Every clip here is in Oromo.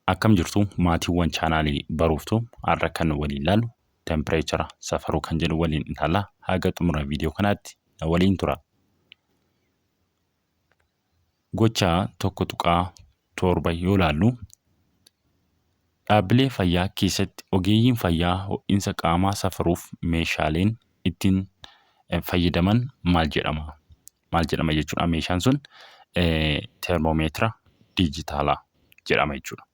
Akkam jirtu maatiiwwan chaanaalii baruuftu har'a kan waliin ilaallu tempereechara safaruu kan jedhu waliin ilaalla. Haga xumura viidiyoo kanaatti na waliin tura. Gocha 1.7 yoo ilaallu dhaabbilee fayyaa keessatti ogeeyyiin fayyaa ho'iinsa qaamaa safaruuf meeshaaleen ittiin fayyadaman maal jedhama? Maal jedhama jechuudha. Meeshaan sun termoomeetira dijitaalaa jedhama jechuudha.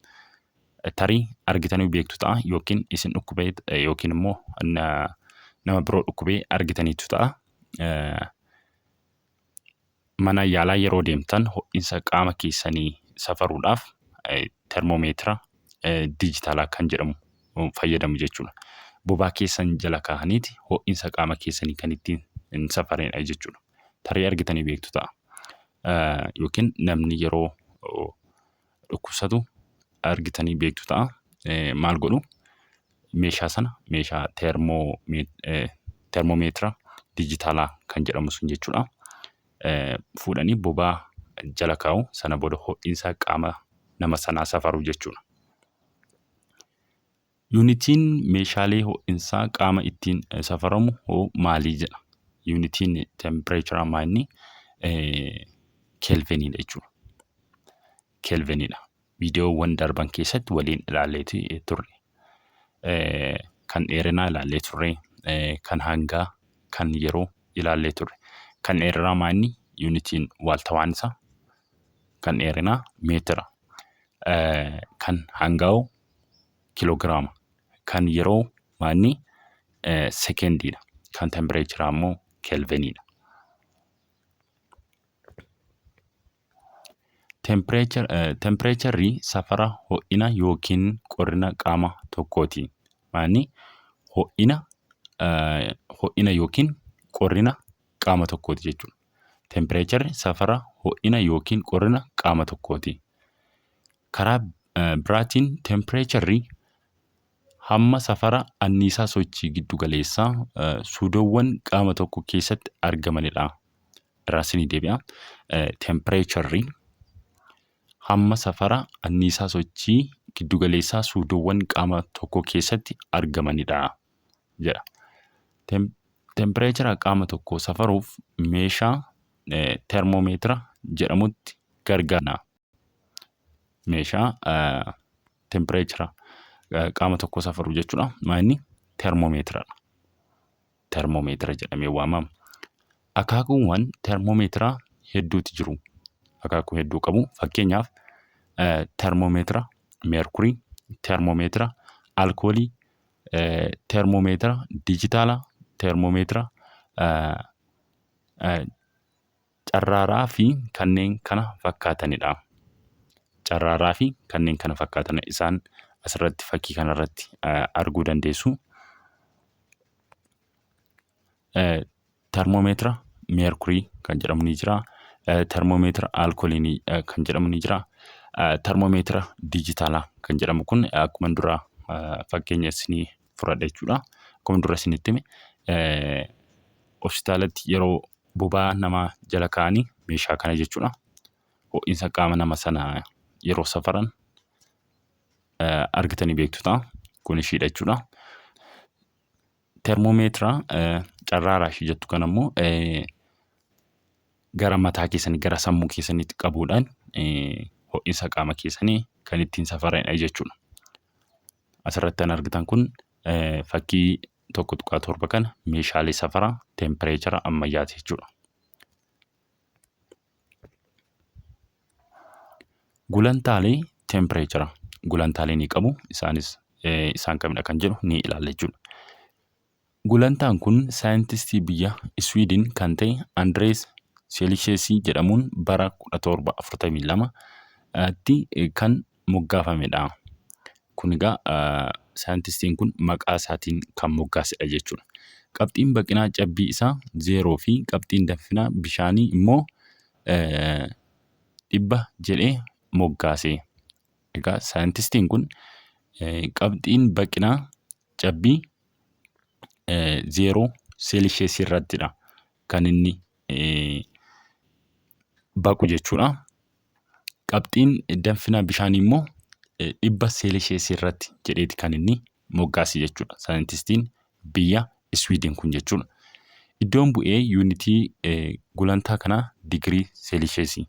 Tarii argitanii beektu ta'a yookiin isin dhukkubee yookiin immoo nama biroo dhukkubee argitaniitu ta'a. Mana yaalaa yeroo deemtan ho'iinsa qaama keessanii safaruudhaaf termoomeetira dijitaalaa kan jedhamu fayyadamu jechuudha. Bobaa keessan jala kaa'aniiti ho'iinsa qaama keessanii kan ittiin safaranidha jechuudha. Tarii argitanii beektu ta'a. Yookiin namni yeroo dhukkubsatu argitanii beektu ta'a. Maal godhu? Meeshaa sana meeshaa termoomeetira dijitaalaa kan jedhamu sun jechuudha. Fuudhanii bobaa jala kaa'u, sana booda ho'iinsa qaama nama sanaa safaru jechuudha. Yuunitiin meeshaalee ho'iinsaa qaama ittiin safaramu maalii jedha? Yuunitiin tempereechara maanni keelvinidha jechuudha. Keelvinidha. Viidiyoowwan darban keessatti waliin ilaallee turre. Kan dheerinaa ilaallee turre, kan hangaa, kan yeroo ilaallee turre. Kan dheerinaa maanni yuunitiin waaltawaan isaa, kan dheerinaa meetira, kan hangaa'u kiloogiraama, kan yeroo maanni sekendiidha, kan tempereecharaa immoo keelvinidha. Tempereecharri safara ho'ina yookiin qorrina qaama tokkooti. Maanni ho'ina yookiin qorrina qaama tokkooti jechuudha. Tempereecharri safara ho'ina yookiin qorrina qaama tokkooti. Karaa biraatiin tempereecharri hamma safara anniisaa sochii giddu galeessaa suudoowwan qaama tokko keessatti argamanidha. Irraasini deebi'a. Tempereecharri hamma safara anniisaa sochii giddu galeessaa suudoowwan qaama tokko keessatti argamanidha jedha. Tempereechara qaama tokko safaruuf meeshaa termoomeetira jedhamutti gargaarna. Meeshaa tempereechara qaama tokko safaru jechuudha. Maanni termoomeetiradha. Termoomeetira jedhamee waamama. Akaakuuwwan termoomeetiraa hedduutu jiru. Akaakuu hedduu qabu. Fakkeenyaaf termoomeetira meerkurii, termoomeetira alkoolii, termoomeetira dijitaalaa, termoomeetira carraaraa fi kanneen kana fakkaatanidha. Carraaraa fi kanneen kana fakkaatan isaan asirratti fakkii kanarratti arguu dandeessu. Termoomeetira meerkurii kan jedhamu ni jira. Termoomeetira alkoolii kan jedhamu ni jira. Termoomeetira dijitaalaa kan jedhamu kun akkuma dura fakkeenya isinii fudhadha jechuudha. Akkuma dura isinitti hime hospitaalatti yeroo bobaa nama jala kaa'anii meeshaa kana jechuudha. Ho'iinsa qaama nama sanaa yeroo safaran argitanii beektu ta'a. Kun ishiidha jechuudha. Termoomeetira carraaraa ishii jettu kan ammoo gara mataa keessanii gara sammuu keessaniitti qabuudhaan ho'iinsa qaama keessanii kan ittiin safaranidha jechuudha. Asirratti kan argitan kun fakkii 1.7 kana meeshaalee safaraa tempereechara ammayyaati jechuudha. Gulantaalee tempereechara gulantaalee ni qabu. Isaan kamidha kan jedhu ni ilaalla jechuudha. Gulantaan kun saayintistii biyya Iswiidin kan ta'e Andrees Seelisheesii jedhamuun bara 1742tti kan moggaafamedha. Kun egaa saayintistiin kun maqaa isaatiin kan moggaasedha jechuudha. Qabxiin baqinaa cabbii isaa 0 fi qabxiin danfina bishaanii immoo 100 jedhee moggaase. Egaa saayintistiin kun qabxiin baqinaa cabbii 0 seelisheesii irrattidha kan inni baqu jechuudha. Qabxiin danfina bishaanii immoo dhibba seelisheesii irratti jedheeti kan inni moggaase jechuudha. Saayintistiin biyya Iswiidin kun jechuudha. Iddoon bu'ee yuunitii gulantaa kanaa digirii seelisheesii.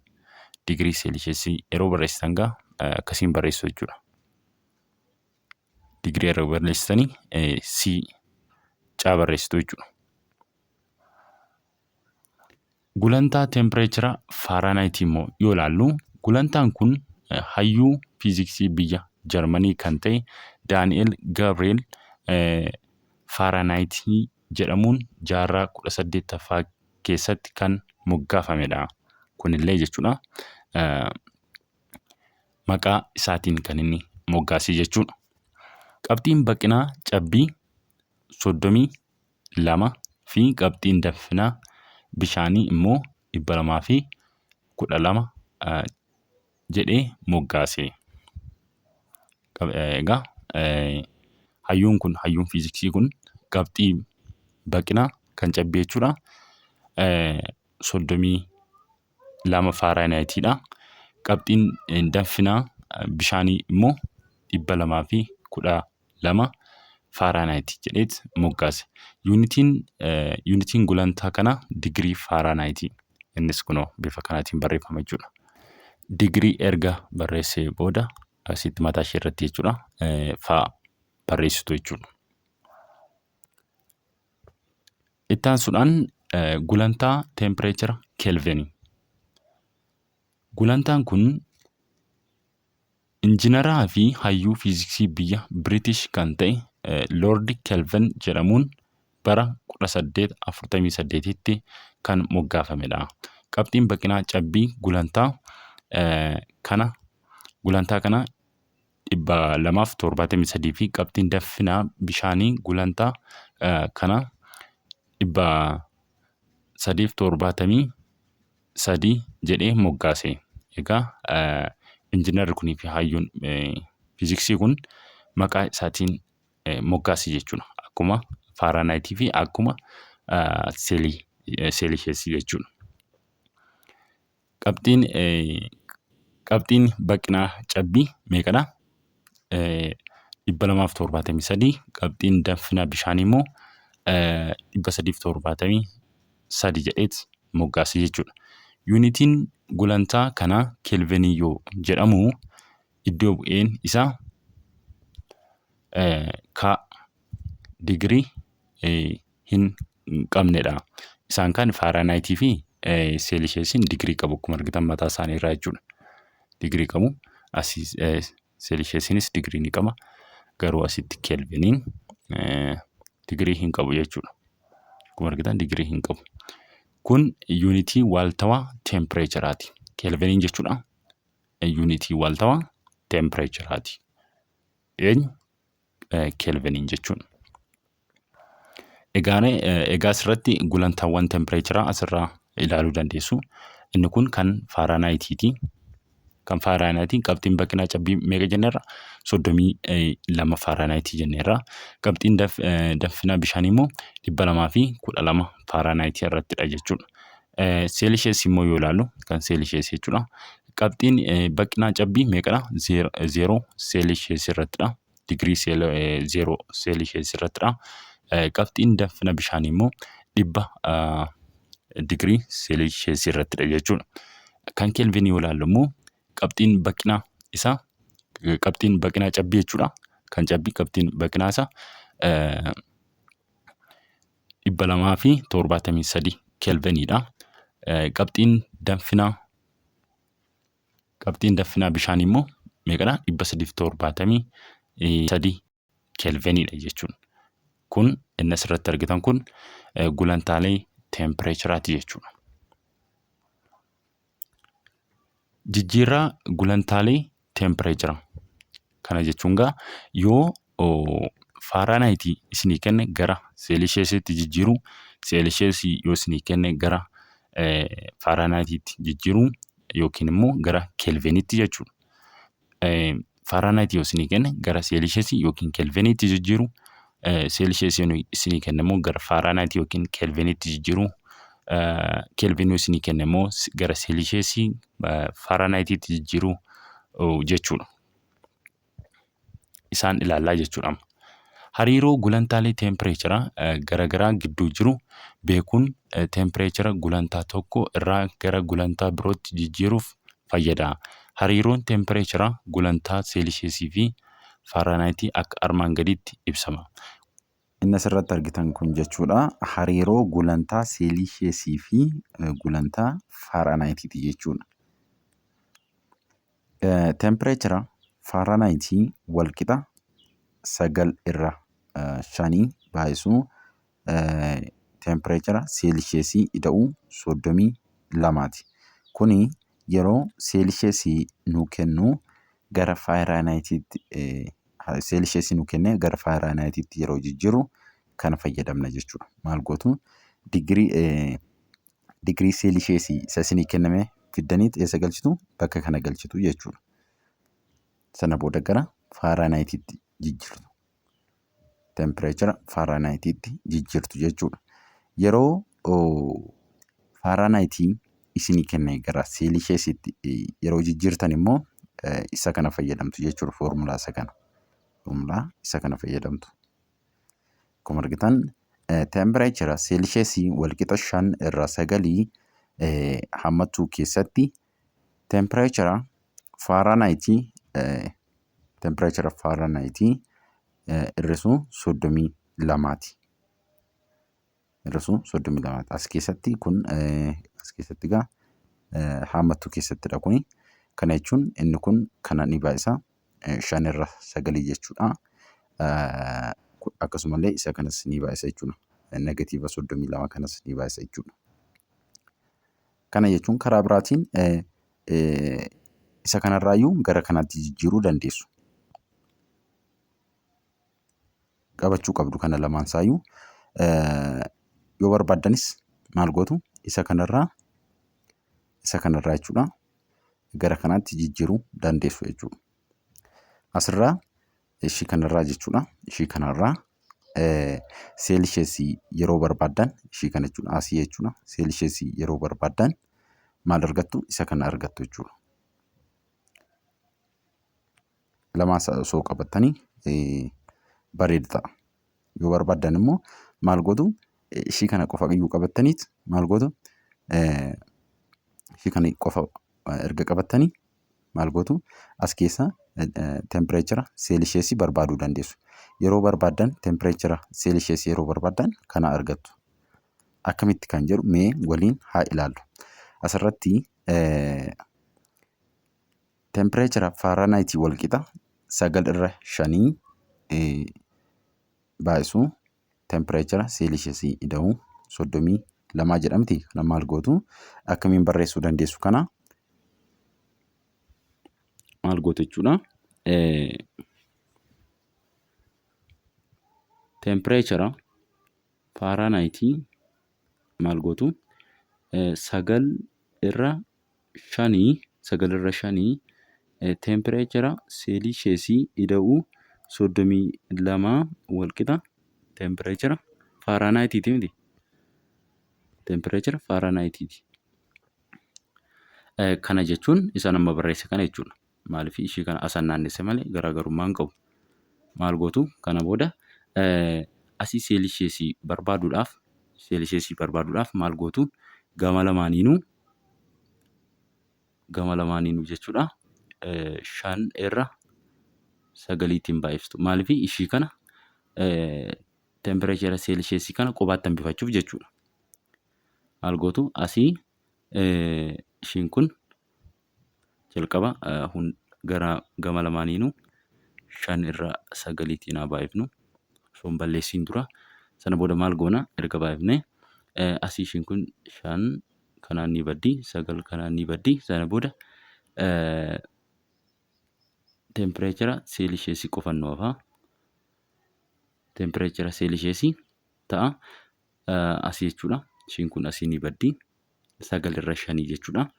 Digirii seelisheesii yeroo barreessitan gaa akkasiin barreessu jechuudha. Digirii yeroo barreessitanii C barreessitu jechuudha. Gulantaa tempereechara Faaraanaayitii immoo yoo ilaallu, gulantaan kun hayyuu fiiziksii biyya Jarmanii kan ta'e Daani'el Gaabriel Faaraanaayitii jedhamuun jaarraa 18ffaa keessatti kan moggaafamedha. Kunillee jechuudha maqaa isaatiin kan inni moggaase jechuudha. Qabxiin baqinaa cabbii 32 fi qabxiin danfinaa bishaanii immoo 212 jedhee moggaase. Egaa hayyuun fiiziksii kun qabxii baqinaa kan cabbii jechuudha 32 Faaraanaayitiidha. Qabxiin danfinaa bishaanii immoo 212 Faaraanaayitii jedheet moggaase. Yuunitiin gulantaa kana digirii Faaraanaayitii. Innis kunoo bifa kanaatiin barreeffama jechuudha. Digirii erga barreessee booda asitti mataa ishee irratti jechuudha faa barreessitu jechuudha. Itti aansuudhaan gulantaa tempereechara Kelvinii. Gulantaan kun injiinaraa fi hayyuu fiiziksii biyya British kan ta'e Lord Kelvin jedhamuun bara 1848tti kan moggaafamedha. Qabxiin baqinaa cabbii gulantaa kana 273 fi qabxiin danfinaa bishaanii gulantaa kana 373 jedhee moggaase. Egaa injiinarri kunii fi hayyuun fiiziksii kun maqaa isaatiin moggaase jechuudha. Akkuma Faaraanaayitii fi akkuma seelisheesii jechuudha. Qabxiin baqinaa cabbii meeqadha? 273. Qabxiin danfinaa bishaanii immoo 373 jedheet moggaase jechuudha. Yuunitiin gulantaa kanaa Kelvinii yoo jedhamu, iddoo bu'een isaa digirii hin qabnedha. Isaan kan Faaraanaayitii fi seelisheesiin digirii qabu akkuma argitan mataa isaanii irraa jechuudha. Digirii qabu. Asii seelisheesiinis digirii ni qaba. Garuu asitti Kelviniin digirii hin qabu jechuudha. Akkuma argitan digirii hin qabu. Kun yuunitii waaltawaa tempereecharaati. Kelviniin jechuudha yuunitii waaltawaa tempereecharaati. Kelviniin jechuudha. Egaa asirratti gulantaawwan tempereecharaa asirraa ilaaluu dandeessu. Inni kun kan Faaraanaayitiiti. Kan Faaraanaayitiin qabxiin baqinaa cabbii meeqa jenneerra? 32 Faaraanaayitii jenneerra. Qabxiin danfinaa bishaanii immoo 212 Faaraanaayitii irrattidha jechuudha. Seelisheesii immoo yoo ilaallu kan seelisheesii jechuudha. Qabxiin baqinaa cabbii meeqadha? 0 seelisheesii irrattidha. Digirii 0 seelisheesii irrattidha. Qabxiin danfina bishaanii immoo 100 digirii seelisheesii irrattidha jechuudha. Kan Kelvinii yoo ilaallu immoo qabxiin baqinaa isaa qabxiin baqinaa cabbii jechuudha. Kan cabbii qabxiin baqinaa isaa 273 Kelviniidha. Qabxiin danfinaa bishaanii immoo meeqadha? 373 Kelviniidha jechuudha. Kun inni asirratti argitan kun gulantaalee tempereecharaati jechuudha. Jijjiirraa gulantaalee tempereechara. Kana jechuun gaa yoo Faaraanaayitii isinii kenne gara seelisheesiitti jijjiiruu, seelisheesii yoo isinii kenne gara Faaraanaayitiitti jijjiiruu yookiin immoo gara Kelviniitti jechuudha. Faaraanaayitii yoo isinii kenne gara seelisheesii yookiin Kelviniitti jijjiiruu, seelisheesii isinii kenne immoo gara Faaraanaayitii yookiin Kelviniitti jijjiiruu, Kelvinii isinii kenne immoo gara seelisheesii Faaraanaayitiitti jijjiiruu jechuudha. isaan ilaallaa jechuudha. Hariiroo gulantaalee teempireecharaa garaagaraa gidduu jiru beekuun teempireechara gulantaa tokko irraa gara gulantaa birootti jijjiiruuf fayyada. Hariiroon teempireecharaa gulantaa seelisheesii fi faaraanaayitii akka armaan gadiitti ibsama. Inni asirratti argitan kun jechuudha hariiroo gulantaa seelisheesii fi gulantaa faaraanaayitiiti jechuudha. Teempireechara faaraanaayitii walqixa 9/5 baay'isuu teempireechara seelisheesii ida'uu 32ti. Kuni yeroo seelisheesii nuu kennu gara faaraanaayitiitti seelisheesii nuu kennee gara faaraanaayitiitti yeroo jijjiirru kana fayyadamna jechuudha. Maal gootu digirii seelisheesii isa isinii kenname fiddaniit eessa galchitu bakka kana galchitu jechuudha. Sana booda gara faaraanaayitiitti jijjiirtu. Teempireechara faaraanaayitiitti jijjiirtu jechuudha. Yeroo faaraanaayitii isinii kenne gara seelisheesiitti yeroo jijjiirtan immoo isa kana fayyadamtu jechuudha. Foormulaa isa kana fayyadamtu. Akkuma argitan teempireechara seelisheesii walqixa 5/9 hammatuu keessatti teempireechara faaraanaayitii hir'isuu 32ti. As keessatti egaa hammatuu keessattidha kuni. Kana jechuun inni kun kana ni baay'isa 5/9 jechuudha. Akkasumallee isa kanas ni baay'isa jechuudha. Negatiiva 32 kanas ni baay'isa jechuudha. Kana jechuun karaa biraatiin isa kanarraayyuu gara kanaatti jijjiiruu dandeessu. Qabachuu qabdu kana lamaan isaayyuu yoo barbaaddanis maal gootu isa kanarraa jechuudha gara kanaatti jijjiiruu dandeessu jechuudha. Asirraa ishii kanarraa jechuudha. Ishii kanarraa seelisheesii yeroo barbaaddan ishii kana jechuudha. Asii jechuudha. Seelisheesii yeroo barbaaddan maal argattu isa kana argattu jechuudha. Lamaas osoo qabattanii bareeda ta'a. Yoo barbaaddan immoo maal gootu ishii kana qofa iyyuu qabattaniit maal gootu ishii kana qofa erga qabattanii maal gootu as keessa teempireechara seelisheesii barbaaduu dandeessu. Yeroo barbaaddan teempireechara seelisheesii yeroo barbaaddan kana argattu. Akkamitti kan jedhu mee waliin haa ilaallu. Asirratti teempireechara faaraanaayitii walqixa 9/5 baay'isuu teempireechara seelisheesii ida'uu 32 jedhamti. Kana maal gootu akkamiin barreessuu dandeessu kana maal gootu jechuudha. Teempireechara faaraanaayitii maal gootu 9/5 teempireechara seelisheesii ida'uu 32 walqixa teempireechara faaraanaayitiiti miti. Teempireechara faaraanaayitiiti. Kana jechuun isa nama barreesse kana jechuudha. Maaliif ishii kana asan naannesse malee garaagarummaa hin qabu. Maal gootu kana booda asii seelisheesii barbaaduudhaaf maal gootu gama lamaaniinuu jechuudha 5/9tiin baay'iftu. Maaliif ishii kana teempireechara seelisheesii kana qobaatti hambifachuuf jechuudha. Maal gootu asii ishiin kun jalqaba gara gama lamaaniinuu 5/9tiin haa baay'ifnu. Osoo hin balleessiin dura sana booda maal goona erga baay'ifnee asii ishiin kun 5 kanaan ni baddi 9 kanaan ni baddi. Sana booda teempireechara seelisheesii qofannoo hafaa. Teempireechara seelisheesii ta'a asii jechuudha. Ishiin kun asii ni baddi 9/5 jechuudha.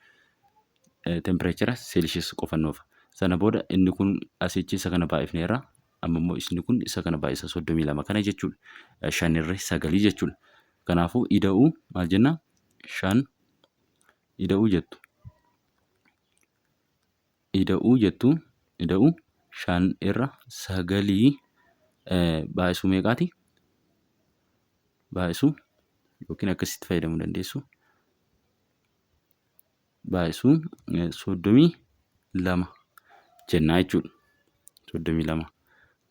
Teempireechara seelisheesii qofannoo hafa. Sana booda inni kun asichi isa kana baay'ifneerra. Amma immoo inni kun isa kana baay'isa 32 kana jechuudha. 5/9 jechuudha. Kanaafuu ida'uu maal jenna 5 ida'uu 5 irra 9 baay'isuu meeqaati? Baay'isuu yookiin akkasitti fayyadamuu dandeessu. Baay'isuu 32 jennaa jechuudha. 32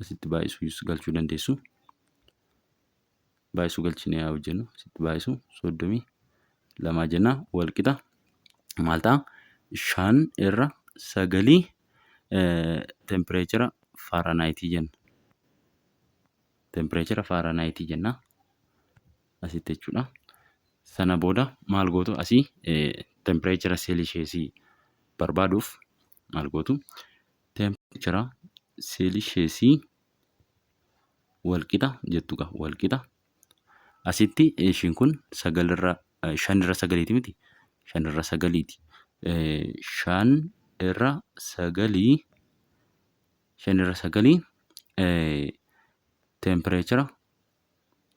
asitti baay'isuu galchuu dandeessu. Baay'isuu galchinee haa hojjennu. Asitti baay'isuu 32 jennaa wal qixa maal ta'a? 5 irra 9 tempereechara faaraanaayitii jenna. Tempereechara faaraanaayitii jennaa asitti jechuudha. Sana booda maal gootu asii tempereechara seelisheesii barbaaduuf maal gootu? Tempereechara seelisheesii wal qixa jettu qaba. Wal qixa asitti ishiin kun 5 irra 9 miti. 5 irra 9ti. 5 irra 9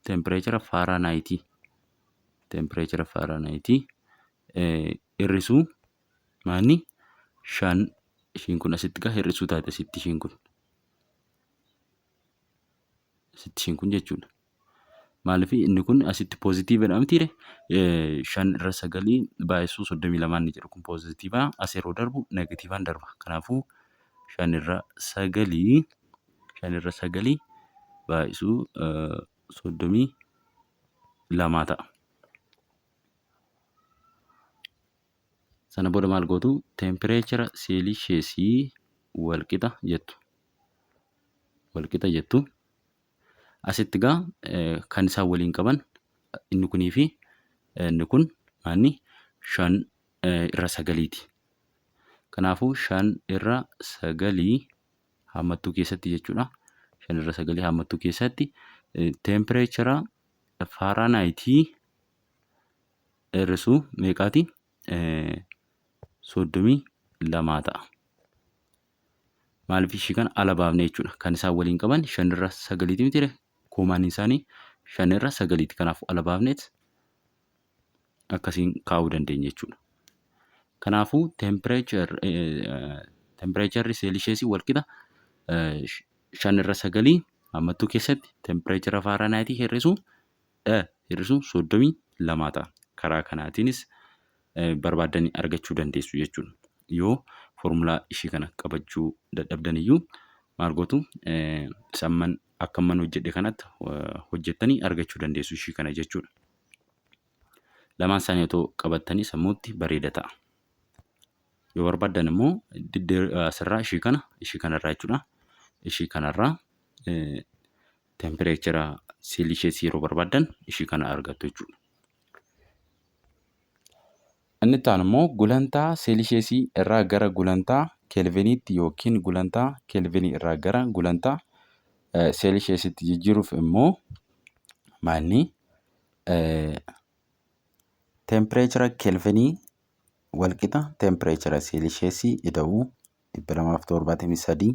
tempereechara faaraanaayitii. Tempereechara faaraanaayitii hir'isuu maanni 5 ishiin kun asitti gaa hir'isuu taate asitti ishiin kun. Asitti ishiin kun jechuudha. Maaliif inni kun asitti poozitiividha mitiire 5 irra 9 baay'isuu 32 ni jedhu kun poozitiivaa as yeroo darbu negatiivaan darba. Kanaafuu 5 irra 9 baay'isuu 32 ta'a. Sana booda maal gootu? Tempereechara seelisheesii wal qixa jettu. Wal qixa jettu. Asitti gaa kan isaan waliin qaban inni kunii fi inni kun maanni 5 irra 9ti. Kanaafuu 5 irra 9 haammattuu keessatti jechuudha. 5 irra 9 haammattuu keessatti tempereechara faaraanaayitii hir'isuu meeqaati? 32 ta'a. Maaliif ishii kana ala baafne jechuudha. Kan isaan waliin qaban 5 irra 9ti mitiire. Koomaan isaanii 5 irra 9ti. Kanaafuu ala baafneet akkasiin kaa'uu dandeenya jechuudha. Kanaafuu tempereecharri seelisheesii wal qixa 5 irra 9 haammattuu keessatti tempereechara faaraanaayitii hir'isuu 32 ta'a. Karaa kanaatiinis barbaaddanii argachuu dandeessu jechuudha. Yoo foormulaa ishii kana qabachuu dadhabdan iyyuu maal gootu? Akka amman hojjedhe kanatti hojjettanii argachuu dandeessu ishii kana jechuudha. Lamaan isaanii otoo qabattanii sammuutti bareeda ta'a. Yoo barbaaddan immoo asirraa ishii kanarraa jechuudha. Ishii kanarraa tempereechara seelisheesii yeroo barbaaddan ishii kana argattu jechuudha. Inni itti aanu immoo gulantaa seelisheesii irraa gara gulantaa keelviniitti yookiin gulantaa keelvinii irraa gara gulantaa seelisheesitti jijjiiruuf immoo maalni tempereechara keelvinii wal qixa tempereechara seelisheesii ida'uu 273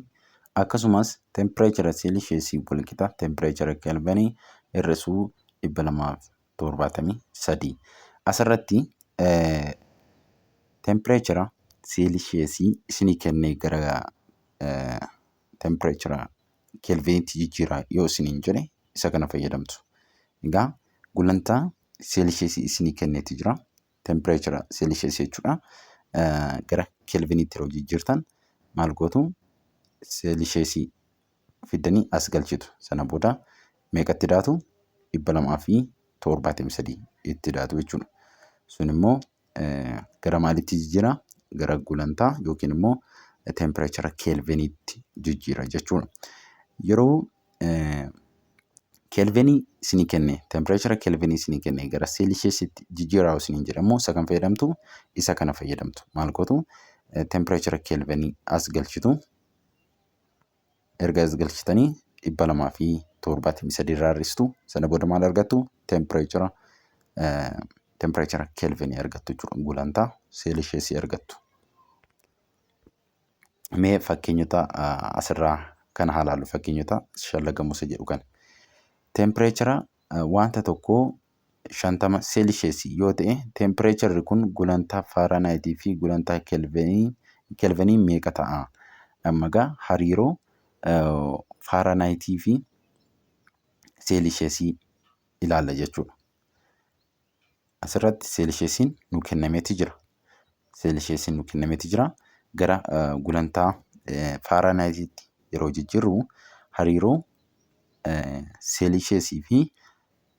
akkasumas tempereechara seelisheesii wal qixa tempereechara keelvinii hir'isuu 273 asirratti tempereechara seelisheesii isinii kennee gara tempereechara keelviniitti jijjiiraa yoo isiniin jedhe isa kana fayyadamtu. Egaa gulantaa seelisheesii isinii kenneeti jira. Tempereechara seelisheesii jechuudha. Gara keelviniitti yeroo jijjiirtan maal gootu? Seelisheesii fiddanii as galchitu. Sana booda meeqatti daatu? 273 itti daatu jechuudha. Sun immoo gara maalitti jijjiira? Gara gulantaa yookiin immoo tempereechara keelviniitti jijjiira jechuudha. Yeroo keelvinii isinii kenne tempereechara keelvinii isinii kenne gara seelisheesitti jijjiiraa isiniin jedhamu isa kan fayyadamtu isa kana fayyadamtu. Maal gootu? Tempereechara keelvinii as galchitu. Erga as galchitanii 273 irraa hir'istu. Sana booda maal argattu? Tempereechara keelvinii argattu jechuudha. Gulantaa seelisheesii argattu. Mee fakkeenyota asirraa kana haa ilaallu. Fakkeenyota shallagamuusa jedhu kana. Tempereechara wanta tokkoo 50 seelisheesii yoo ta'e tempereecharri kun gulantaa faaraanaayitii fi gulantaa keelvinii meeqa ta'a? amma egaa hariiroo Faaraanaayitii fi Seelisheesii ilaalla jechuudha. Asirratti Seelisheesiin nu kennameeti jira. Seelisheesiin nu kennameeti jira. Gara gulantaa Faaraanaayitiitti yeroo jijjiirru hariiroo Seelisheesii fi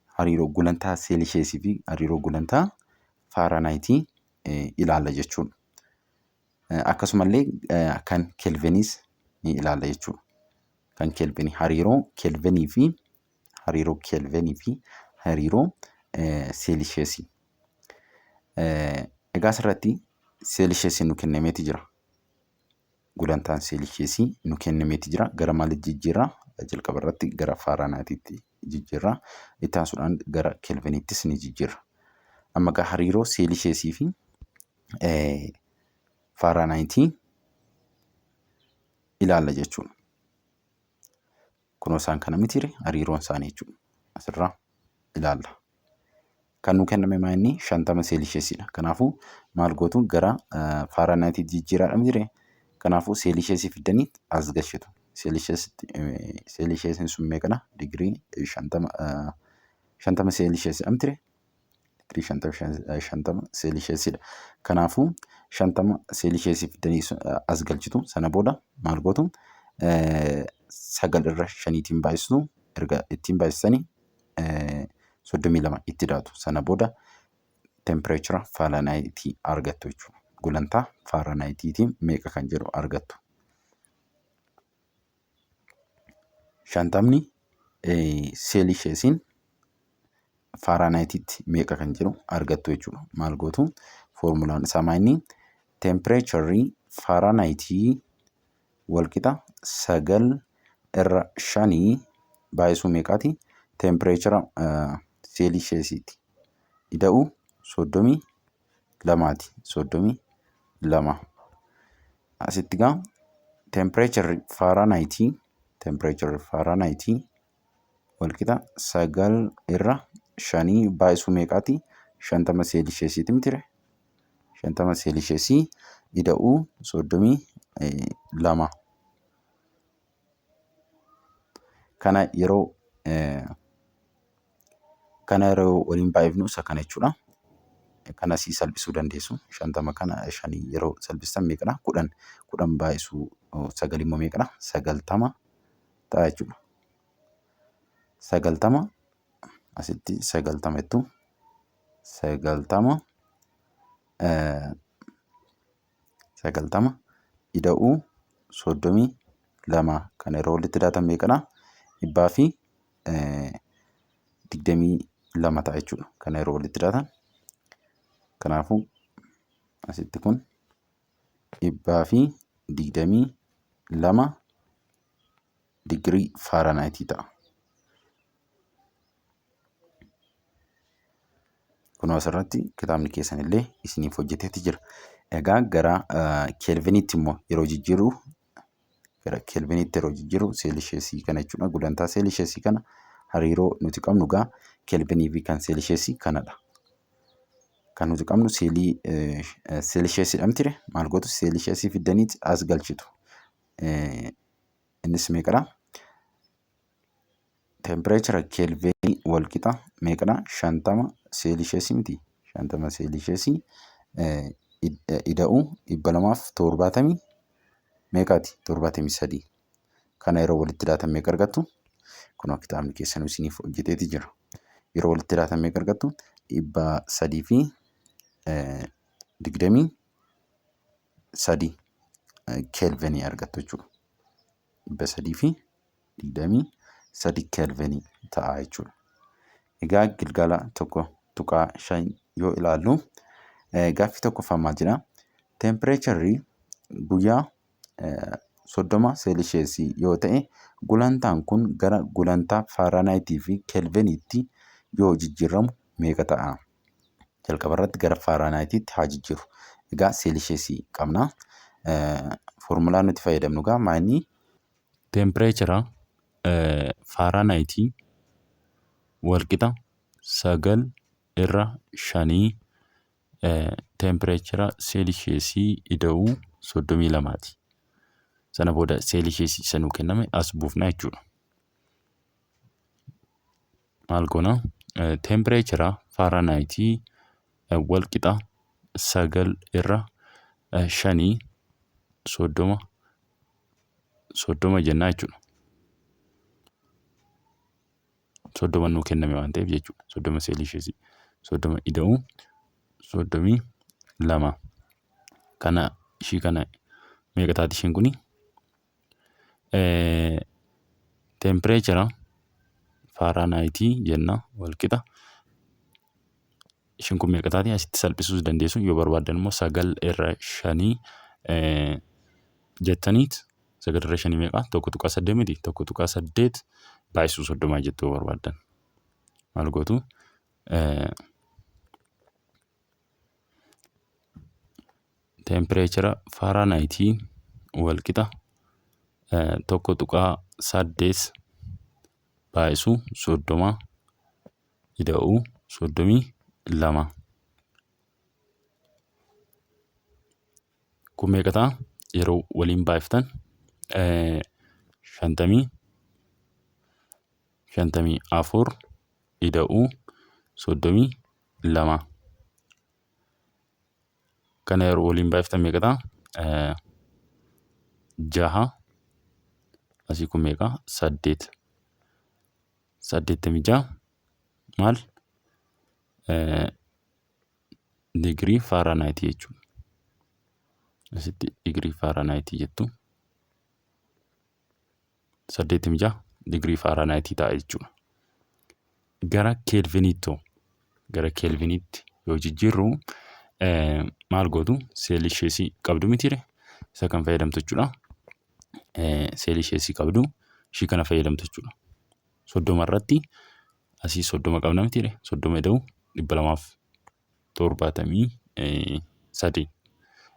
hariiroo gulantaa Seelisheesii fi hariiroo gulantaa Faaraanaayitii ilaalla jechuudha. Akkasumallee kan Kelviniis ni ilaalla jechuudha. Kan Kelvinii hariiroo Kelvinii fi hariiroo Seelisheesii. Egaa asirratti Seelisheesiin nu kennameeti jira. Gulantaan Seelisheesii nu kennameeti jira. Gara maalitti jijjiirraa? Jalqaba irratti gara Faaraanaayitiitti jijjiirraa. Itti aansuudhaan gara Kelviniittis ni jijjiirra. Amma egaa hariiroo Seelisheesii fi Faaraanaayitii ilaalla jechuudha. Kunoo isaan kana mitiire hariiroon isaanii jechuudha. Asirraa ilaalla. Kan nu kenname maayinni 50 Seelisheesiidha. Kanaafuu maal gootu gara Faaraanaayitiitti jijjiiraadha mitiire. Kanaafuu Seelisheesii fiddanii as galchitu. Seelisheesiin sun meeqadha? Digirii 50 Seelisheesiidha mitiire. Digirii 50 Seelisheesiidha. Kanaafuu 50 Seelisheesii fiddanii as galchitu. Sana booda maal gootu? 9 irra 5tiin baay'istu. Erga ittiin baay'istanii 32 itti daatu. Sana booda tempereechara Faaraanaayitii argattu jechuudha. Gulantaa Faaraanaayitiitiin meeqa kan jedhu argattu. 50 Seelisheesiin Faaraanaayitiitti meeqa kan jedhu argattu jechuudha. Maal gootu? Foormulaan isaa maayinni tempereecharri Faaraanaayitii walqixa 9 irra 5 baay'isuu meeqaati? Tempereechara Seelisheesiiti. Ida'uu 32ti. 32. Asitti egaa tempereecharri Faaraanaayitii walqixa 9 irra 5 baay'isuu meeqaati? 50 Seelisheesiiti mitiire. 50 Seelisheesii ida'uu 32. Kana yeroo waliin baay'ifnu isa kana jechuudha. Kana sii salphisuu dandeessu. 50 kana 5 yeroo salphistan meeqadha? 10. 10 baay'isuu 9 immoo meeqadha? 90 ta'a jechuudha. 90 asitti 90 jettu. 90 ida'uu 32 kana yeroo walitti daatan meeqadha? 122 ta'a jechuudha. Kana yeroo walitti daatan. Kanaafuu asitti kun 122 digirii Faaraanaayitii ta'a. Kunoo asirratti kitaabni keessan illee isiniif hojjeteeti jira. Egaa gara Kelviniitti immoo yeroo jijjiirru Seelisheesii kana jechuudha. Gulantaa Seelisheesii kana hariiroo nuti qabnu egaa Kelvinii fi kan Seelisheesii kanadha. Kan nuti qabnu Seelisheesiidha mitiire. Maal gootu? Seelisheesii fiddaniiti as galchitu. Innis meeqadha? Tempereechara Kelvinii walqixa meeqadha? 50 Seelisheesii miti. 50 Seelisheesii ida'uu 270 meeqaati? 73. Kana yeroo walitti daatan meeqa argattu? Kunoo kitaabni keessan isiniif hojjeteeti jira. Yeroo walitti daatan meeqa argattu? 323 Kelvinii argattu jechuudha. 323 Kelvinii ta'a jechuudha. Egaa gilgaala 1.5 yoo ilaallu gaaffii tokkoffaa maal jedha? Tempereecharri guyyaa 30 Seelisheesii yoo ta'e gulantaan kun gara gulantaa Faaraanaayitii fi Kelviniitti yoo jijjiiramu meeqa ta'a? Jalqaba irratti gara Faaraanaayitiitti haa jijjiirru. Egaa Seelisheesii qabna. Foormulaan nuti fayyadamnu egaa maayinni tempereechara Faaraanaayitii walqixa 9 irra 5 tempereechara Seelisheesii ida'uu 32ti. Sana booda seelisheesii isa nuu kenname as buufna jechuudha. Maal goona? Tempereechara Faaraanaayitii wal qixa 9 irra 5 30 jennaa jechuudha. 30 nuu kenname waan ta'eef jechuudha. 30 seelisheesii, 30 ida'uu, 32 kana ishii kana meeqa taati ishiin kuni? Tempereechara Faaraanaayitii jenna wal qixa. Ishiin kun meeqa taati? Asitti salphisuus dandeessu. Yoo barbaaddan immoo 9 irra 5 jettaniit 9 irra 5 meeqa? 1.8 miti? 1.8 baay'isuu 30 jettuu yoo barbaaddan. Maal gootu? Tempereechara Faaraanaayitii wal qixa 1.8 baay'isuu 30 ida'uu 32. Kun meeqa ta'a? Yeroo waliin baay'iftan 54 ida'uu 32. Kana yeroo waliin baay'iftan meeqa ta'a? 6 asii kun meeqa? 8 86 maal? Digirii Faaraanaayitii jechuudha. Asitti digirii Faaraanaayitii jettu 86 digirii Faaraanaayitii ta'a jechuudha. Gara keelviniitti yoo jijjiirru maal gootu? Seelisheesii qabdu mitire? Isa kan fayyadamtu jechuudha. Seelisheesii qabdu ishii kana fayyadamtu jechuudha. 30 irratti asii 30 qabna mitire? 30 ida'uu 273.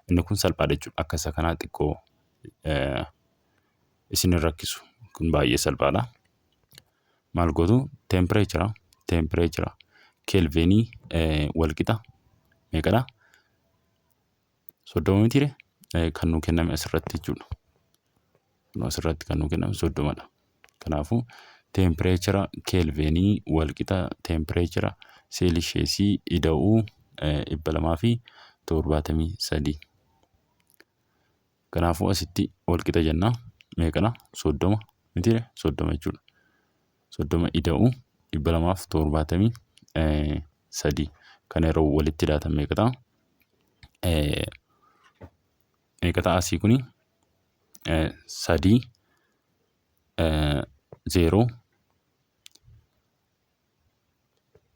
Inni kun salphaadha jechuudha. Akka isa kanaa xiqqoo isin hin rakkisu. Kun baay'ee salphaadha. Maal gootu? Tempereechara keelvinii wal qixa meeqadha? 30 mitire? Kan nuu kenname asirratti jechuudha. Asirratti kan nuu kenname 30dha. Kanaafuu tempereechara keelvinii wal qixa tempereechara seelisheesii ida'uu 273. Kanaafuu asitti wal qixa jennaa meeqadha? 30 mitire? 30 jechuudha. 30 ida'uu 273. Kana yeroo walitti hidhaatan meeqa ta'a? Meeqa ta'a asii kuni? 3 0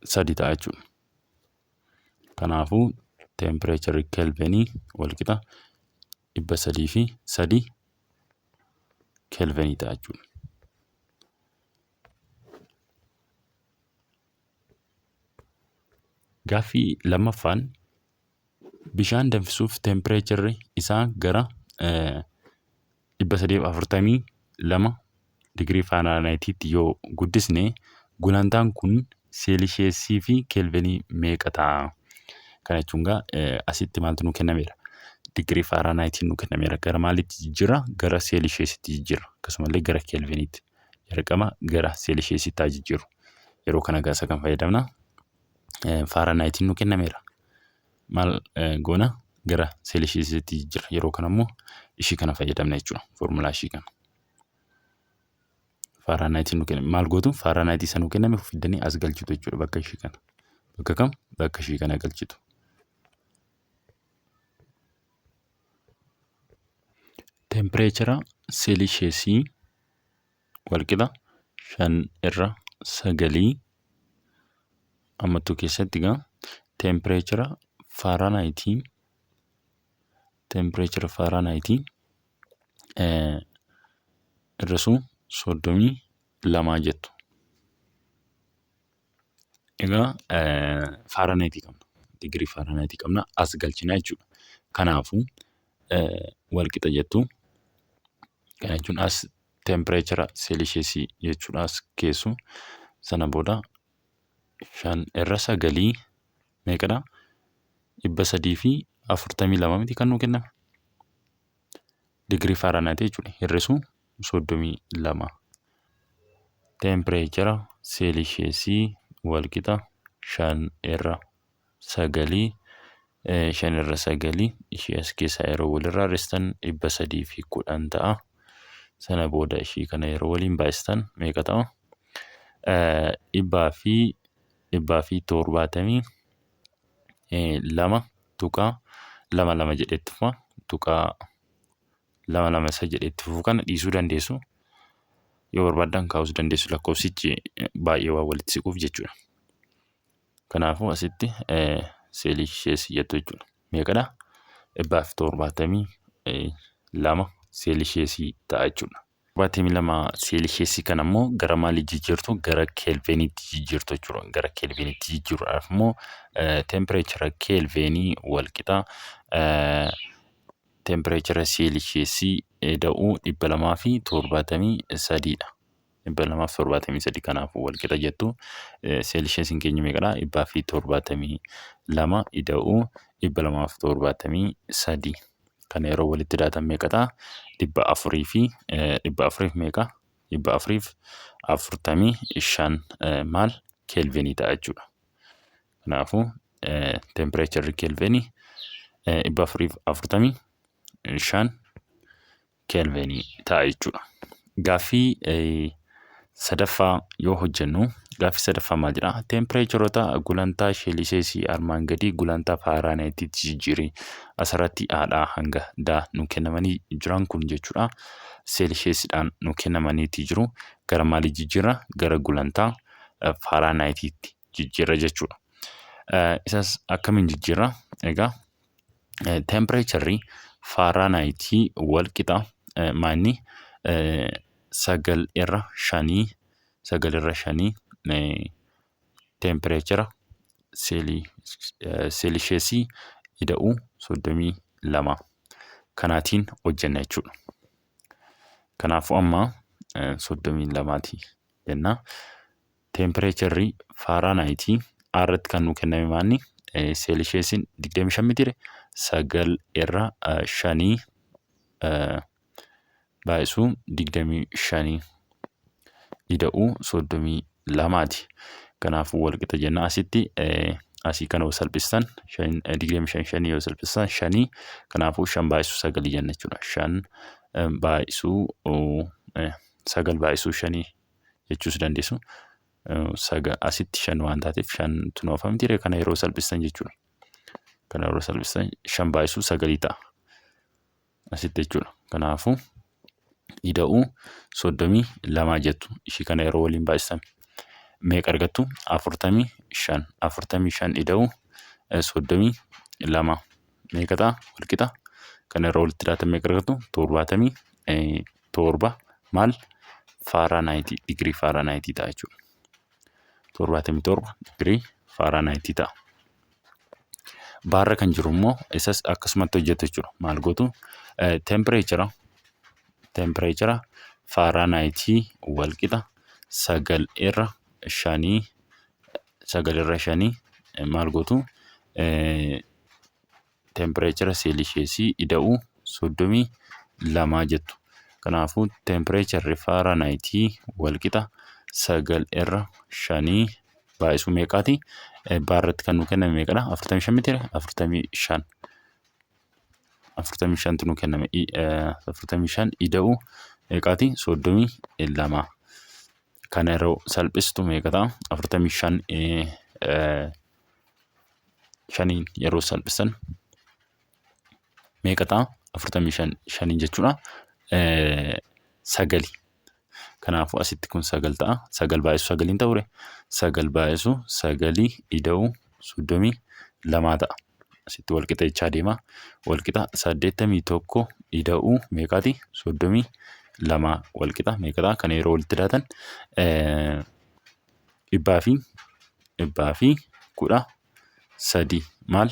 3 ta'a jechuudha. Kanaafuu tempereecharri keelvinii wal qixa 303 keelvinii ta'a jechuudha. Gaaffii lammaffaan bishaan danfisuuf tempereecharri isaa gara 342 digirii Faaraanaayitiitti yoo guddisne gulantaan kun seelisheesii fi keelvinii meeqa ta'a? Kana jechuun asitti maaltu nuu kennameera? Digirii Faaraanaayitiin nuu kennameera. Gara maalitti jijjiirra? Gara seelisheesitti jijjiirra. Akkasumallee gara keelviniitti. Jalqaba gara seelisheesitti haa jijjiirru. Yeroo kana gaasa kan fayyadamna. Faaraanaayitiin nuu kennameera. Maal goona? Gara seelisheesitti jijjiirra. Yeroo kana immoo ishii kana fayyadamna jechuudha. Foormulaa ishii kana. Faaraanaayitiin nuu kenname. Maal gootu? Faaraanaayitii isa nuu kenname fiddanii as galchitu jechuudha bakka ishii kana. Bakka kam? Bakka ishii kana galchitu. Tempereechara seelisheesii wal qixa 5 irra 9 ammattuu keessatti tempereechara Faaraanaayitii irra 32 jettu. Egaa Faaraanaayitii qabna. Digirii Faaraanaayitii qabna. As galchina jechuudha. Kanaafuu wal qixa jettu. Kana jechuun as tempereechara seelisheesii jechuudha as keessu. Sana booda 5 irra 9 meeqadha? 342 miti kan nuu kenname. digirii faaraanaayit jechuudha. Hir'isuu 32. Tempereechara seelisheesii walqixa 5/9 5/9 ishee as keessaa yeroo walirraa hir'istan 310 ta'a. Sana booda ishii kana yeroo waliin baay'istan meeqa ta'a? 272 jedhetti fufa. Tuqaa 22 jedhetti fufu kana dhiisuu dandeessu. Yoo barbaadan kaa'uu dandeessu, lakkoofsichi baay'ee waan walitti siquuf jechuudha. Kanaafuu asitti seelisheesii jettu jechuudha. Meeqadha? 272 seelisheesii ta'a jechuudha. 72 seelisheesii kana immoo gara maalii jijjiirtu? Gara keelveeniitti jijjiirtu jechuudha. Gara keelveeniitti jijjiiruudhaaf immoo tempereechara keelveenii walqixa tempereechara seelisheesii da'uu 273 dha. 273 kanaafuu walqixa jettu. Seelisheesiin keenya meeqadha? 272 ida'uu 273. Kana yeroo walitti daatan meeqa ta'a? 400 fi 400 meeqa? 445 maal? Keelvenii ta'a jechuudha. Kanaafuu tempereecharri keelvenii 445 keelvenii ta'a jechuudha. Gaaffii sadaffaa yoo hojjennu, gaaffii sadaffaa maal jedha? Tempereecharoota gulantaa seelisheesii armaan gadii gulantaa faaraanaayitiitti jijjiirii. Asirratti Aadhaa hanga Daa nu kennamanii jiran kun jechuudha. Seelisheesiidhaan nu kennamaniitii jiru. Gara maalii jijjiirra? Gara gulantaa faaraanaayitiitti jijjiirra jechuudha. Isas akkamiin jijjiirra? Egaa tempereecharri faaraanaayitii walqixa maanni 9/5 tempereechara seelisheesii ida'uu 32 kanaatiin hojjenna jechuudha. Kanaafuu amma 32ti jenna. Tempereecharri faaraanaayitii irratti kan nu kenname maanni seelisheesiin 25 mitire 9/5 baay'isuu 25 ida'uu 32ti. Kanaafuu walqixa jenna. Asitti asii kana yoo salphistan 25 yoo salphistan 5. Kanaafuu 5 baay'isuu 9 jenna jechuudha. 5 baay'isuu 9 baay'isuu 5 jechuus dandeessu. Asitti 5 waan taateef 5 tunoofaa mitire kana yeroo salphistan jechuudha. Kana yeroo salphistan 5 baay'isuu 9 ta'a. Asitti jechuudha. Kanaafuu ida'uu 32 jettu. Ishii kana yeroo waliin baay'istan meeqa argattu? 45. 45 ida'uu 32 meeqa ta'a? Walqixa. Kana yeroo walitti daatan meeqa argattu? 77 maal? Faaraanaayitii, digirii faaraanaayitii ta'a jechuudha. 77 digirii faaraanaayitii ta'a. Baarra kan jiru immoo isas akkasumatti hojjetu jechuudha. Maal gootu? Tempereechara faaraanaayitii walqixa 9/5 maal gootu? Tempereechara seelisheesii ida'uu 32 jettu. Kanaafuu tempereecharri faaraanaayitii walqixa 9/5 baay'isuu meeqaati? Baarratti kan nu kenname meeqadha? 45 mitire 45. 45tu nu kenname. 45 ida'uu meeqaati? 32. Kana yeroo salphistu meeqa ta'a? 45 shaniin yeroo salphisan meeqa ta'a? 45 shaniin jechuudha. 9. Kanaafuu asitti kun 9 ta'a. 9 baay'isuu 9 ta'ure. 9 baay'isuu 9 ida'uu 32 ta'a. Asitti walqixa jechaa deema. Walqixa 81 ida'uu meeqaati? 32 walqixa meeqa ta'a? Kana yeroo walitti daatan 113 maal?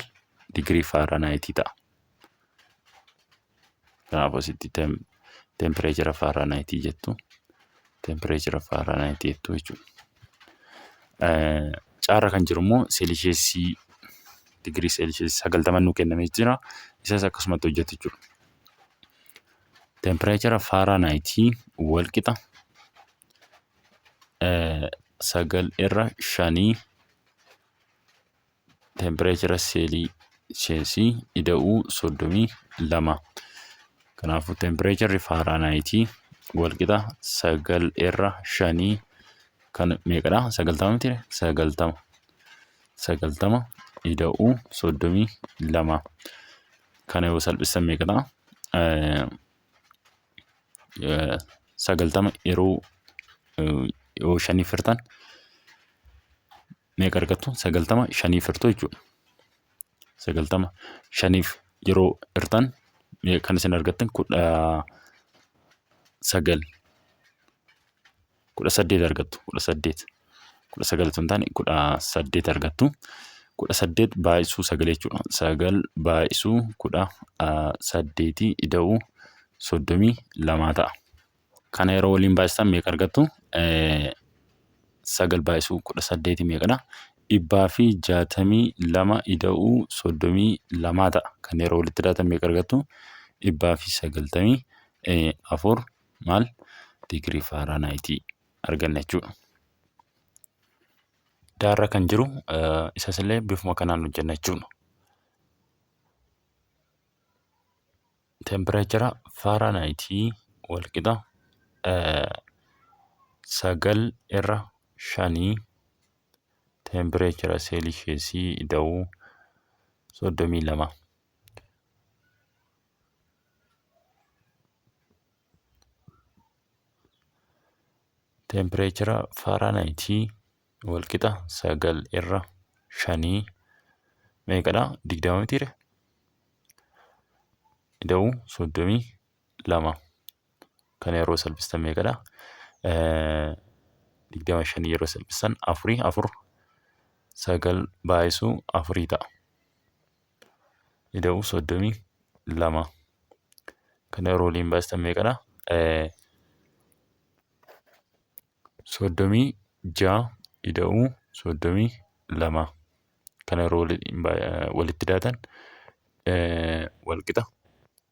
Digirii faaraanaayitii ta'a. Kanaafuu asitti tempereechara faaraanaayitii jettu. Tempereechara faaraanaayitii jettu jechuudha. Caarra kan jiru immoo seelisheesii digirii seelisheesii 90 nu kennamee jira. Isas akkasumatti hojjetu jechuudha. Tempereechara Faaraanaayitii walqixa 9.5 tempereechara seelisheesii ida'uu 32. Kanaafuu tempereecharri Faaraanaayitii walqixa 9.5 kan meeqadha? 90 miti? 90 ida'uu 32. Kana yoo salphisan meeqadha? 90 yeroo 5 firtan meeqa argattu? 90 5 firtu jechuudha. 90 5 yeroo hirtan kan isin argattan 18 argattu. 19 sun taane 18 argattu. 18 baay'isuu 9 jechuudha. 9 baay'isuu 18 ida'uu 32 ta'a. Kana yeroo waliin baay'isan meeqa argattu? 9 baay'isuu 18 meeqadha? 162 ida'uu 32 ta'a. Kan yeroo walitti daatan meeqa argattu? 194 maal? Digirii Faaraanaayitii arganna jechuudha. Daarra kan jiru isas illee bifuma kanaan hojjenna jechuudha. Tempereechara Faaraanaayitii walqixa 9.5 tempereechara seelisheesii ida'uu 32. Tempereechara Faaraanaayitii walqixa 9.5 meeqadha? 20 mitiire? Ida'uu 32. Kana yeroo salphistan meeqadha? 25 yeroo salphistan 4 9 baay'isuu 4 ta'a. Ida'uu 32. Kana yeroo waliin baay'istan meeqadha? 36 ida'uu 32. Kana yeroo walitti daatan walqixa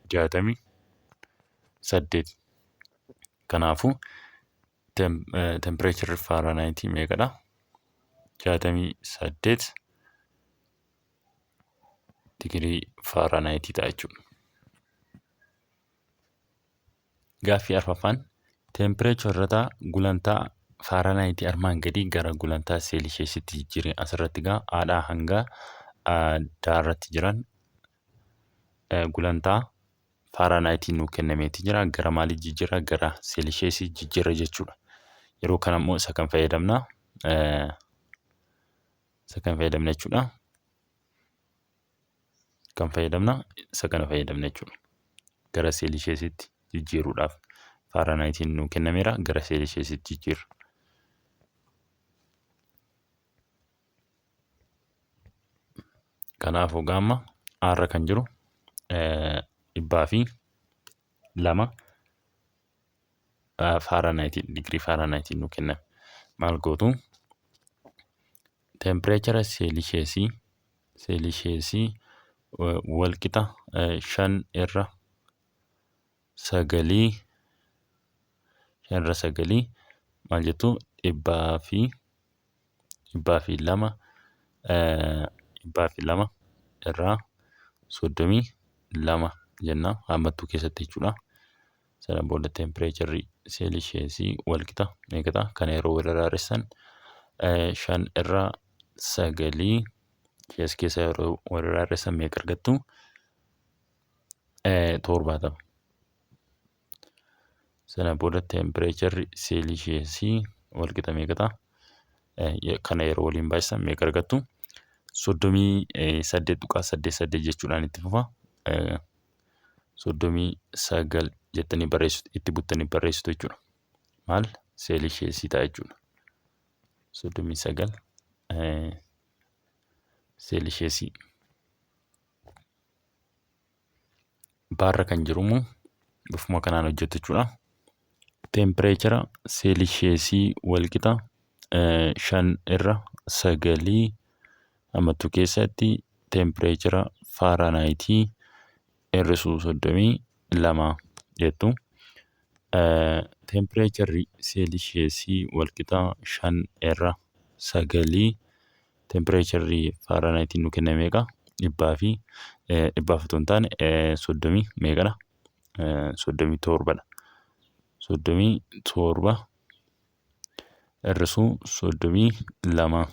68. Kanaafuu tempereecharri Faaraanaayitii meeqadha? 68 digirii Faaraanaayitii ta'a jechuudha. Gaaffii arfaffaan tempereecharota gulantaa Faaraanaayitii armaan gadii gara gulantaa seelisheesitti jijjiiran asirratti Aadhaa hanga Daarratti jiran gulantaa Faaraanaayitiin nuuf kennameeti jira. Gara maalii jijjiirra? Gara seelisheesii jijjiirra jechuudha. Yeroo kana immoo isa kan fayyadamna. Isa kana fayyadamna jechuudha. Gara seelisheesitti jijjiiruudhaaf Faaraanaayitiin nuuf kennameera. Gara seelisheesitti jijjiirra. Kanaafuu gaamma aarra kan jiru 200 Faaraanaayitiin digirii Faaraanaayitiin nuuf kenname. Maal gootu? Tempereechara seelisheesii walqixa 5.9 maal jettu? 200 irraa 32 jenna hammattuu keessatti jechuudha. Sana booda tempereecharri seelisheesii walqixa meeqadha? Kana yeroo wal irraaressan 5 irraa 9 keessa yeroo wal irraaressan meeqa argattu? 70. Sana booda tempereecharri seelisheesii walqixa meeqadha? Kana yeroo waliin baay'isan meeqa argattu? 38.88 jechuudhaan itti fufa. 39 jettanii itti buttanii barreessitu jechuudha. Maal? Seelisheesii ta'a jechuudha. 39 seelisheesii. Baarra kan jirumoo bifuma kanaan hojjetu jechuudha. Tempereechara seelisheesii walqixa 5.9 hammattuu keessatti tempereechara Faaraanaayitii hir'isuu 32 jettu tempereecharii seelisheesii walqixaa 5/9 tempereecharii faaraanaayitiin nu kenname meeqa? 100 hin taane 30 meeqadha? 37dha. 37 irrisuu 32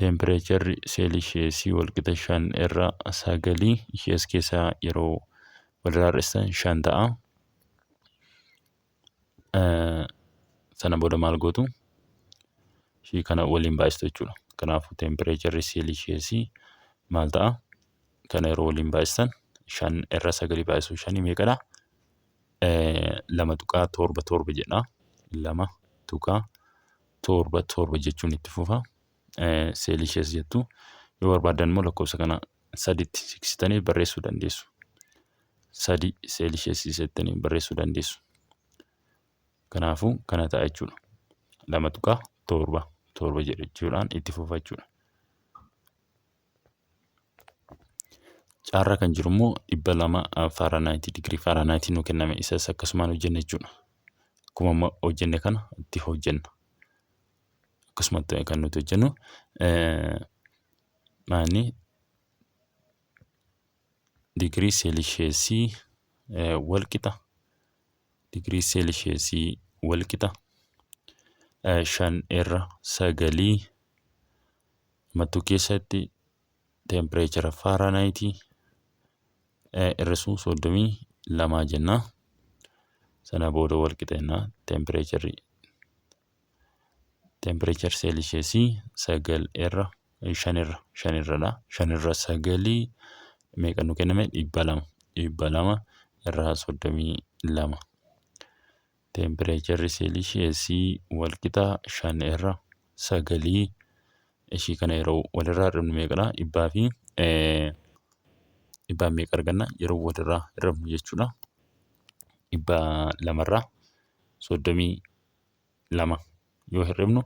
tempereecharii seelisheesii walqixa 5/9 ishees keessaa yeroo walirraa hir'istan 5 ta'a. Sana booda maal gootu? Ishii kana waliin baay'istu jechuudha. Kanaafuu tempereecharii seelisheesii maal ta'a? Kana yeroo waliin baay'istan 5/9 baay'isuu 5 meeqadha? 2.77 jedha. 2.77 jechuun itti fufa. Seelishees jettu yoo barbaadan immoo lakkoofsa kana 3tti siqsitanii barreessuu dandeessu. 3 seelisheesii jettanii barreessuu dandeessu. Kanaafuu kana ta'a jechuudha. 2.77 jechuudhaan itti fufa jechuudha. Caarraa kan jiru immoo 200 faaraanaayitii digirii faaraanaayitiin nu kenname isas akkasumaan hojjenna jechuudha. Akkuma hojjenne kana itti hojjenna. Akkasumatti kan nuti hojjennu maanni digirii seelisheesii walqixa digirii seelisheesii walqixa 5/9 mattuu keessatti tempereechara faaraanaayitii irrisuu 32 jenna. Sana booda walqixa jennaa tempereechar seelisheesii 9/5 5/5dha. 5/9 meeqa nu kenname? 200/32 tempereecharri seelisheesii walqixa 5/9 ishii kana yeroo walirraa hir'ifnu meeqadha? 100 meeqa arganna? Yeroo walirraa hir'ifnu jechuudha. 200/32 yoo hir'ifnu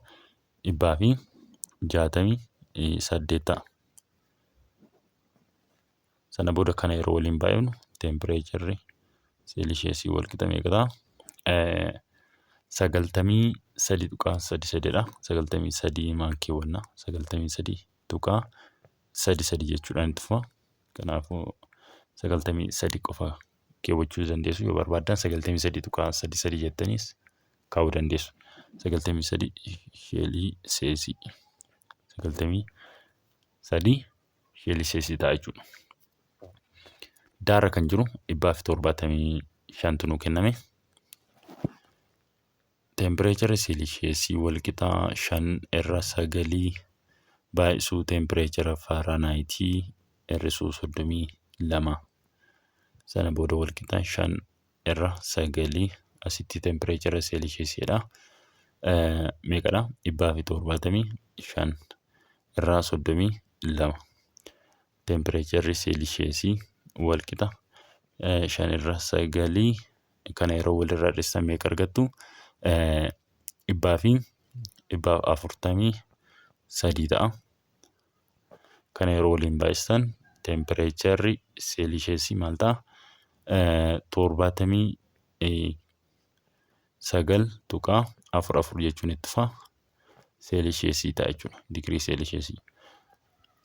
168 ta'a. Sana booda kana yeroo waliin baay'ifnu tempereecharri seelisheesii walqixa meeqa ta'a? 93.33dha. 93 maan keewwanna? 93.33 jechuudhaan itti fufa. Kanaafuu 93 qofa keewwachuu dandeessu. Yoo barbaadan 93.33 jettaniis kaa'uu dandeessu. 93 seelisheesii 93 seelisheesii ta'a jechuudha. Daara kan jiru 175 nu kenname. Tempereechara seelisheesii walqixaa 5/9 baay'isuu tempereechara faaraanaayitii hir'isuu 32. Sana booda walqixa 5/9 asitti tempereechara seelisheesiidha. Meeqadha? 175/32 tempereecharri seelisheesii walqixa 5/9 kana yeroo walirraa hir'istan meeqa argattu? 143 ta'a. Kana yeroo waliin baay'istan tempereecharri seelisheesii maal ta'a? 79.44 jechuun itti fufa. Seelisheesii ta'a jechuudha. Digirii seelisheesii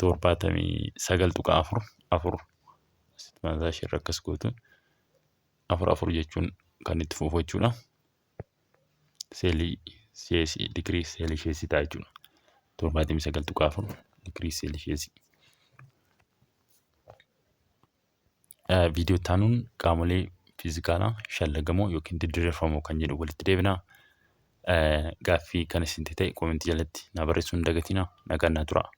79.44 maasaa ishee akkas gootu 44 jechuun kan itti fufu jechuudha. Seelisheesii digirii seelisheesii ta'a jechuudha. 79.4 digirii seelisheesii. Viidiyoo taanuun qaamolee fiizikaalaa shallagamoo yookiin diddiirreeffamoo kan jedhu walitti deebina. Gaaffii kan isin ta'e koomentii jalatti na barreessuu hin dagatinaa. Nagaan naa turaa.